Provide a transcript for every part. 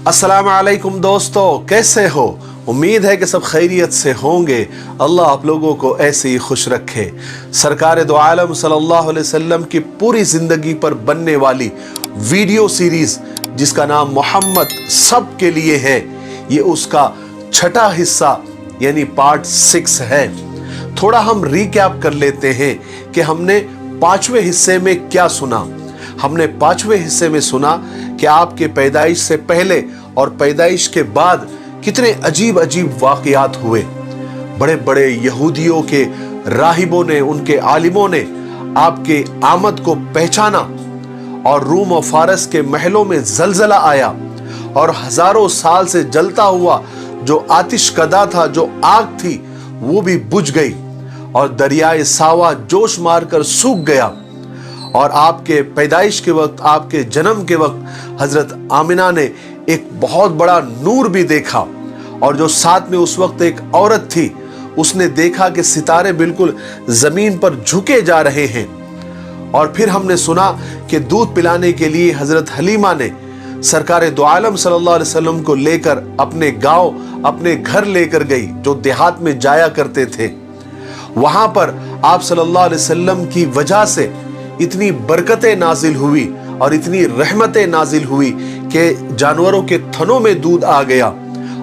अस्सलाम वालेकुम दोस्तों, कैसे हो? उम्मीद है कि सब खैरियत से होंगे। अल्लाह आप लोगों को ऐसे ही खुश रखे। सरकार दो आलम सल्लल्लाहु अलैहि वसल्लम की पूरी जिंदगी पर बनने वाली वीडियो सीरीज जिसका नाम मोहम्मद सब के लिए है, ये उसका छठा हिस्सा यानी पार्ट 6 है। थोड़ा हम रिकैप कर लेते हैं कि हमने पांचवें हिस्से में क्या सुना। हमने पांचवें हिस्से में सुना कि आपके पैदाइश से पहले और पैदाइश के बाद कितने अजीब अजीब वाकयात हुए। बड़े बड़े यहूदियों के राहिबों ने, उनके आलिमों ने आपके आमद को पहचाना और रूम और फारस के महलों में जलजला आया और हजारों साल से जलता हुआ जो आतिशकदा था, जो आग थी, वो भी बुझ गई और दरियाए सावा जोश मारकर सूख गया। और आपके पैदाइश के वक्त, आपके जन्म के वक्त हजरत आमिना ने एक बहुत बड़ा नूर भी देखा और जो साथ में उस वक्त एक औरत थी, उसने देखा कि सितारे बिल्कुल जमीन पर झुके जा रहे हैं। और फिर हमने सुना कि दूध पिलाने के लिए हजरत हलीमा ने सरकार दो आलम सल्लल्लाहु अलैहि वसल्लम को लेकर अपने गांव, अपने घर लेकर गई जो देहात में जाया करते थे। वहां पर आप सल्लल्लाहु अलैहि वसल्लम की वजह से इतनी बरकतें नाजिल हुई और इतनी रहमतें नाजिल हुई कि जानवरों के थनों में दूध आ गया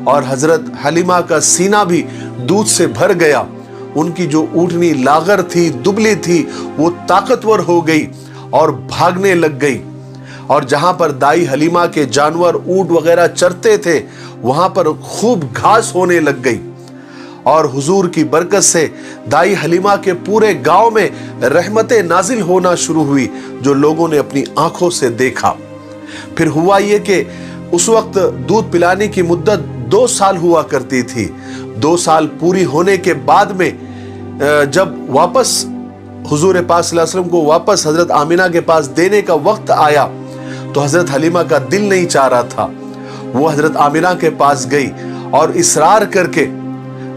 और हजरत हलीमा का सीना भी दूध से भर गया। उनकी जो ऊँटनी लागर थी, दुबली थी, वो ताकतवर हो गई और भागने लग गई। और जहां पर दाई हलीमा के जानवर, ऊँट वगैरह चरते थे, वहां पर खूब घास होने लग गई। और हुजूर की बरकत से दाई हलीमा के पूरे गांव में रहमतें नाजिल होना शुरू हुई, जो लोगों ने अपनी आंखों से देखा। फिर हुआ ये कि उस वक्त दूध पिलाने की मुद्दत 2 साल हुआ करती थी। 2 साल पूरी होने के बाद में जब वापस हुजूर पाक सल्लल्लाहु अलैहि वसल्लम को वापस हजरत आमिना के पास देने का वक्त आया, तो हजरत हलीमा का दिल नहीं चाह रहा था। वो हजरत आमिना के पास गई और इसरार करके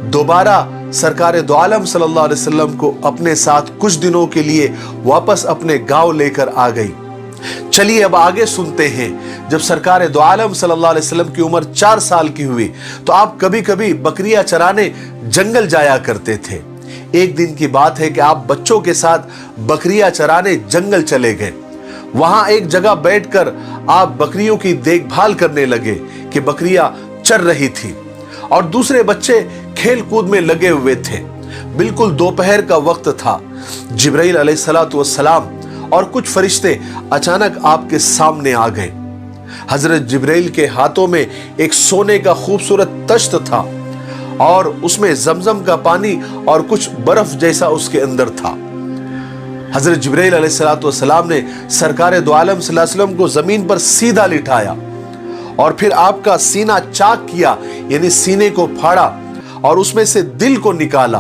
दोबारा सरकार दो आलम सल्लल्लाहु अलैहि वसल्लम को अपने साथ कुछ दिनों के लिए वापस अपने गांव लेकर आ गई। चलिए अब आगे सुनते हैं। जब सरकार दो आलम सल्लल्लाहु अलैहि वसल्लम की उम्र 4 साल की हुई तो आप कभी कभी बकरियां चराने जंगल जाया करते थे। एक दिन की बात है कि आप बच्चों के साथ बकरियां चराने जंगल चले गए। वहां एक जगह बैठकर आप बकरियों की देखभाल करने लगे कि बकरियां चर रही थी और दूसरे बच्चे खेल कूद में लगे हुए थे। बिल्कुल दोपहर का वक्त था। जिब्राइल अलैहिस्सलातु वस्सलाम और कुछ फरिश्ते अचानक आपके सामने आ गए। हजरत जिब्राइल के हाथों में एक सोने का खूबसूरत तश्त था और उसमें जमजम का पानी और कुछ बर्फ जैसा उसके अंदर था। हजरत जिब्राइल अलैहिस्सलातु वस्सलाम ने सरकार दो आलम सल्लल्लाहु अलैहि वसल्लम को जमीन पर सीधा लिटाया और फिर आपका सीना चाक किया, यानी सीने को फाड़ा और उसमें से दिल को निकाला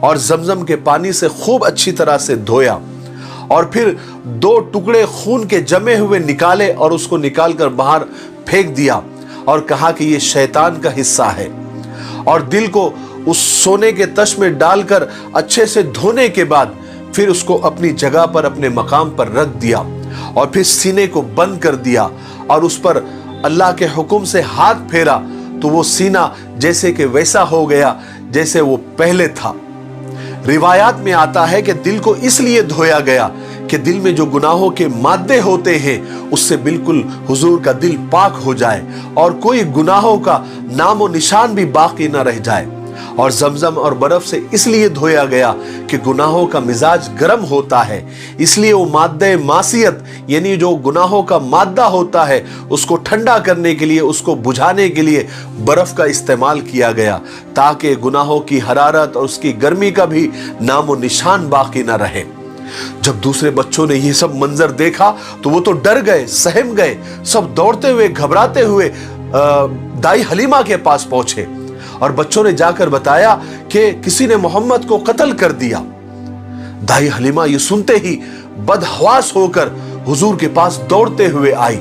और जमजम के पानी से खूब अच्छी तरह से धोया और फिर 2 टुकड़े खून के जमे हुए निकाले और उसको निकालकर बाहर फेंक दिया और कहा कि ये शैतान का हिस्सा है। और दिल को उस सोने के तश में डालकर अच्छे से धोने के बाद फिर उसको अपनी जगह पर, अपने मकाम पर रख दिया और फिर सीने को बंद कर दिया और उस पर अल्लाह के हुक्म से हाथ फेरा तो वो सीना जैसे कि वैसा हो गया जैसे वो पहले था। रिवायात में आता है कि दिल को इसलिए धोया गया कि दिल में जो गुनाहों के मादे होते हैं उससे बिल्कुल हुजूर का दिल पाक हो जाए और कोई गुनाहों का नामो निशान भी बाकी ना रह जाए। और जमजम और बर्फ से इसलिए धोया गया कि गुनाहों का मिजाज गर्म होता है, इसलिए वो माद्दे मासियत यानी जो गुनाहों का मादा होता है उसको ठंडा करने के लिए, उसको बुझाने के लिए बर्फ का इस्तेमाल किया गया ताकि गुनाहों की हरारत और उसकी गर्मी का भी नामो निशान बाकी ना रहे। जब दूसरे बच्चों ने ये सब मंजर देखा तो वो तो डर गए, सहम गए। सब दौड़ते हुए, घबराते हुए दाई हलीमा के पास पहुंचे और बच्चों ने जाकर बताया कि किसी ने मोहम्मद को कत्ल कर दिया। दाई हलीमा ये सुनते ही बदहवास होकर हुजूर के पास दौड़ते हुए आई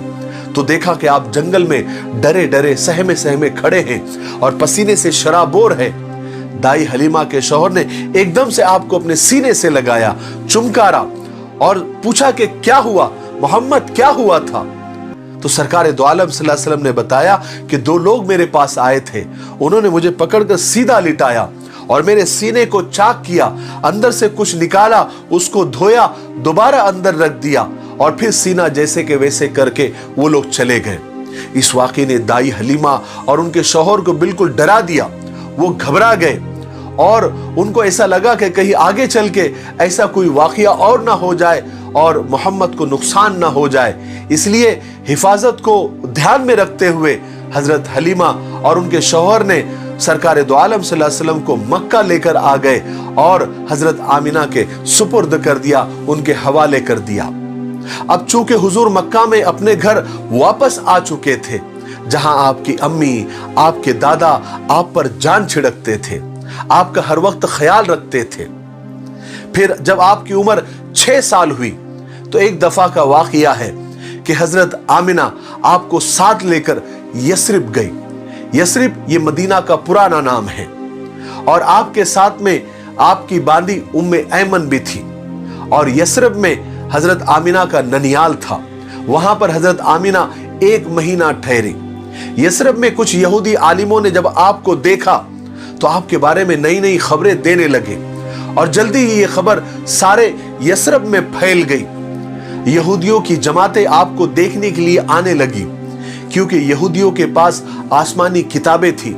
तो देखा कि आप जंगल में डरे डरे, सहमे सहमे खड़े हैं और पसीने से शराबोर है। दाई हलीमा के शौहर ने एकदम से आपको अपने सीने से लगाया, चुमकारा और पूछा कि क्या हुआ मोहम्मद, क्या हुआ था? तो सरकार दो आलम सल्लल्लाहु अलैहि वसल्लम ने बताया कि 2 लोग मेरे पास आए थे, उन्होंने मुझे पकड़कर सीधा लिटाया और मेरे सीने को चाक किया, अंदर से कुछ निकाला, उसको धोया, दोबारा अंदर रख दिया और फिर सीना जैसे के वैसे करके वो लोग चले गए। इस वाक़े ने दाई हलीमा और उनके शौहर को बिल्कुल डरा दिया। वो घबरा गए और उनको ऐसा लगा कि कहीं आगे चल के ऐसा कोई वाक़या और ना हो जाए और मोहम्मद को नुकसान ना हो जाए। इसलिए हिफाजत को ध्यान में रखते हुए हजरत हलीमा और उनके शौहर ने सरकार दो आलम सल्लल्लाहु अलैहि वसल्लम को मक्का लेकर आ गए और हजरत आमिना के सुपुर्द कर दिया, उनके हवाले कर दिया। अब चूंकि हुजूर मक्का में अपने घर वापस आ चुके थे, जहां आपकी अम्मी, आपके दादा आप पर जान छिड़कते थे, आपका हर वक्त ख्याल रखते थे। फिर जब आपकी उम्र 6 साल हुई तो एक दफा का वाकया है कि हजरत आमिना आपको साथ लेकर यस्रिब गई। यस्रिब ये मदीना का पुराना नाम है और आपके साथ में आपकी बांदी उम्मे ऐमन भी थी और यस्रिब में हजरत आमिना का ननियाल था। वहां पर हजरत आमिना 1 महीना ठहरी। यस्रिब में कुछ यहूदी आलिमों ने जब आपको देखा तो आपके बारे में नई नई खबरें देने लगे और जल्दी ही ये खबर सारे यस्रिब में फैल गई। यहूदियों की जमातें आपको देखने के लिए आने लगी क्योंकि यहूदियों के पास आसमानी किताबें थी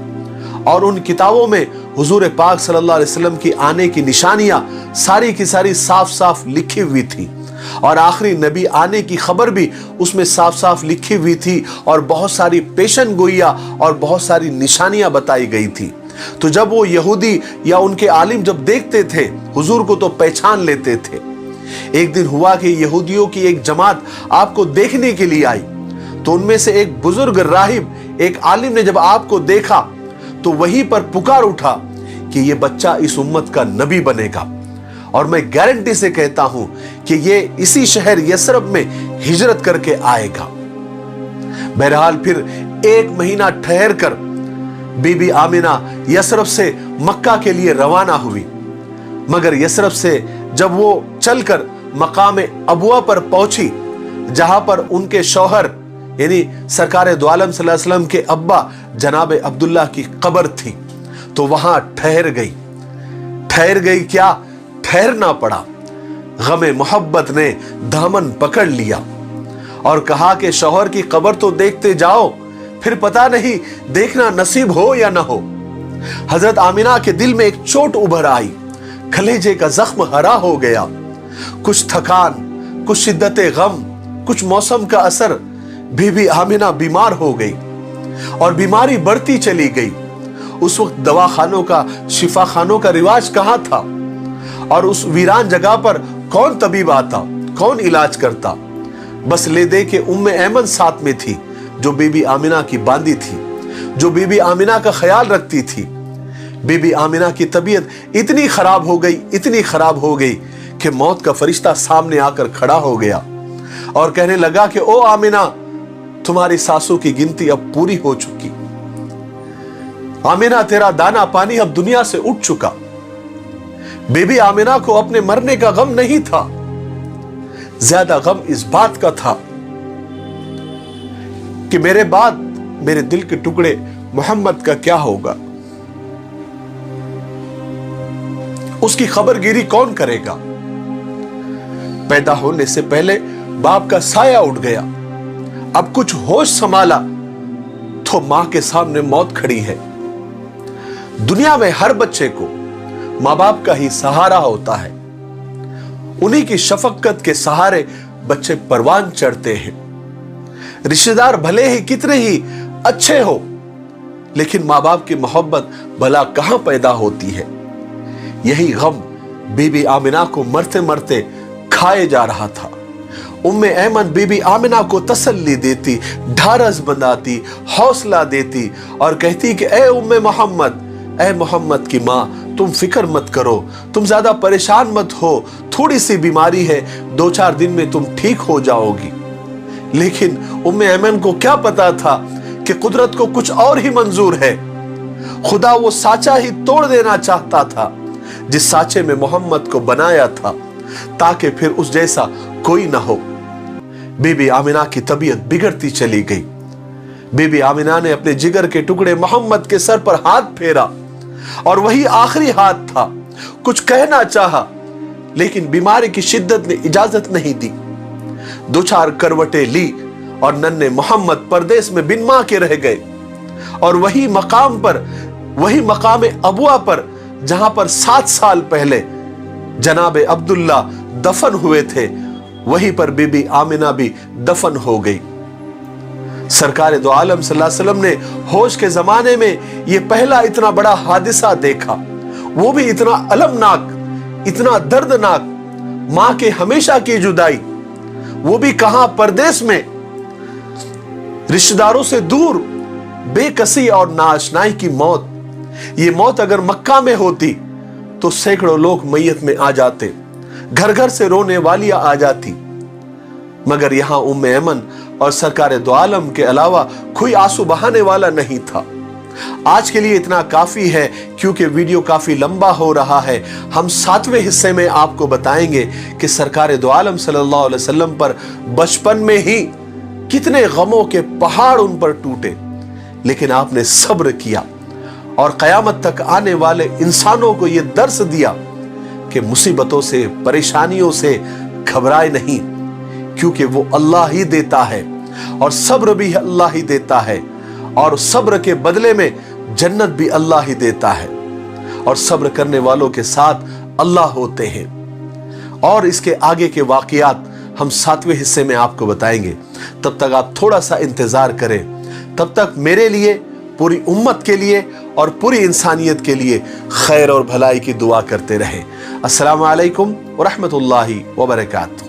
और उन किताबों में हुजूर पाक सल्लल्लाहु अलैहि वसल्लम की आने की निशानियां सारी की सारी साफ साफ लिखी हुई थी और आखिरी नबी आने की खबर भी उसमें साफ साफ लिखी हुई थी और बहुत सारी पेशन गोइयां और बहुत सारी निशानियां बताई गई थी। तो जब वो यहूदी या उनके आलिम जब देखते थे हुजूर को तो पहचान लेते थे। एक दिन हुआ कि यहूदियों की एक जमात आपको देखने के लिए आई तो उनमें से एक बुजुर्ग राहिब, एक आलिम ने जब आपको देखा तो वहीं पर पुकार उठा कि ये बच्चा इस उम्मत का नबी बनेगा और मैं गारंटी से कहता हूं कि ये इसी शहर यस्रब में हिजरत करके आएगा। बहरहाल फिर 1 महीना ठहर कर बीबी आमिना यस्रब से मक्का के लिए रवाना हुई, मगर यस्रब से जब वो चलकर मकाम अबुआ पर पहुंची जहां पर उनके शौहर यानी सरकार दो आलम सल्लल्लाहु अलैहि वसल्लम के अब्बा जनाब अब्दुल्लाह की कब्र थी, तो वहां ठहर गई क्या ठहरना पड़ा। गमे मोहब्बत ने दामन पकड़ लिया और कहा कि शौहर की कब्र तो देखते जाओ, फिर पता नहीं देखना नसीब हो या ना हो। हजरत आमिना के दिल में एक चोट उभर आई, कलेजे का जख्म हरा हो गया। कुछ थकान, कुछ शिद्दत गम, कुछ मौसम का असर, बीबी आमिना बीमार हो गई और बीमारी बढ़ती चली गई। उस वक्त दवाखानों का, शिफा खानों का रिवाज कहां था और उस वीरान जगह पर कौन तबीब आता, कौन इलाज करता। बस ले दे के उम्मे ऐमन साथ में थी जो बीबी आमिना की बांदी थी, जो बीबी आमिना का ख्याल रखती थी। बीबी आमिना की तबीयत इतनी खराब हो गई कि मौत का फरिश्ता सामने आकर खड़ा हो गया और कहने लगा कि ओ आमिना, तुम्हारी सांसों की गिनती अब पूरी हो चुकी। आमिना, तेरा दाना पानी अब दुनिया से उठ चुका। बीबी आमिना को अपने मरने का गम नहीं था, ज्यादा गम इस बात का था कि मेरे बाद मेरे दिल के टुकड़े मोहम्मद का क्या होगा, उसकी खबरगिरी कौन करेगा। पैदा होने से पहले बाप का साया उठ गया, अब कुछ होश संभाला तो मां के सामने मौत खड़ी है। दुनिया में हर बच्चे को मां बाप का ही सहारा होता है, उन्हीं की शफकत के सहारे बच्चे परवान चढ़ते हैं। रिश्तेदार भले ही कितने ही अच्छे हो, लेकिन मां बाप की मोहब्बत भला कहां पैदा होती है। यही गम बीबी आमिना को मरते मरते खाए जा रहा था। उम्मे ऐमन बीबी आमिना को तसल्ली देती, ढारस बंधाती, हौसला देती और कहती कि ए उम्मे मोहम्मद, ए मोहम्मद की मां, तुम फिक्र मत करो, तुम ज्यादा परेशान मत हो, थोड़ी सी बीमारी है, 2-4 दिन में तुम ठीक हो जाओगी। लेकिन उम्मे ऐमन को क्या पता था कि कुदरत को कुछ और ही मंजूर है। खुदा वो साचा ही तोड़ देना चाहता था जिस साचे में मोहम्मद को बनाया था, ताकि फिर उस जैसा कोई ना हो। बीबी आमिना की तबीयत बिगड़ती चली गई। बीबी आमिना ने अपने जिगर के टुकड़े मोहम्मद के सर पर हाथ फेरा और वही आखिरी हाथ था। कुछ कहना चाहा, लेकिन बीमारी की शिद्दत ने इजाजत नहीं दी। दो चार करवटें ली और नन्हे मोहम्मद परदेश में बिन मां के रह गए। और वही मकाम अबुआ पर जहां पर 7 साल पहले जनाबे अब्दुल्ला दफन हुए थे, वहीं पर बीबी आमिना भी दफन हो गई। सरकार दो आलम सल्लल्लाहु अलैहि वसल्लम ने होश के जमाने में यह पहला इतना बड़ा हादिसा देखा, वो भी इतना अलमनाक, इतना दर्दनाक। मां के हमेशा की जुदाई, वो भी कहां, परदेश में, रिश्तेदारों से दूर, बेकसी और नाआशनाई की मौत। ये मौत अगर मक्का में होती तो सैकड़ों लोग मैयत में आ जाते, घर घर से रोने वालियां आ जाती। मगर यहां उम्मे ऐमन और सरकार दो आलम के अलावा कोई आंसू बहाने वाला नहीं था। आज के लिए इतना काफी है, क्योंकि वीडियो काफी लंबा हो रहा है। हम 7वें हिस्से में आपको बताएंगे कि सरकार दो आलम सल्लल्लाहु अलैहि वसल्लम पर बचपन में ही कितने गमों के पहाड़ उन पर टूटे, लेकिन आपने सब्र किया और कयामत तक आने वाले इंसानों को यह दर्स दिया कि मुसीबतों से, परेशानियों से घबराए नहीं, क्योंकि वो अल्लाह ही देता है और सब्र भी अल्लाह ही देता है, और सब्र के बदले में जन्नत भी अल्लाह ही देता है, और सब्र करने वालों के साथ अल्लाह होते हैं। और इसके आगे के वाकयात हम 7वें हिस्से में आपको बताएंगे। तब तक आप थोड़ा सा इंतजार करें। तब तक मेरे लिए, पूरी उम्मत के लिए और पूरी इंसानियत के लिए खैर और भलाई की दुआ करते रहें। अस्सलामु अलैकुम व रहमतुल्लाहि व बरकातहू।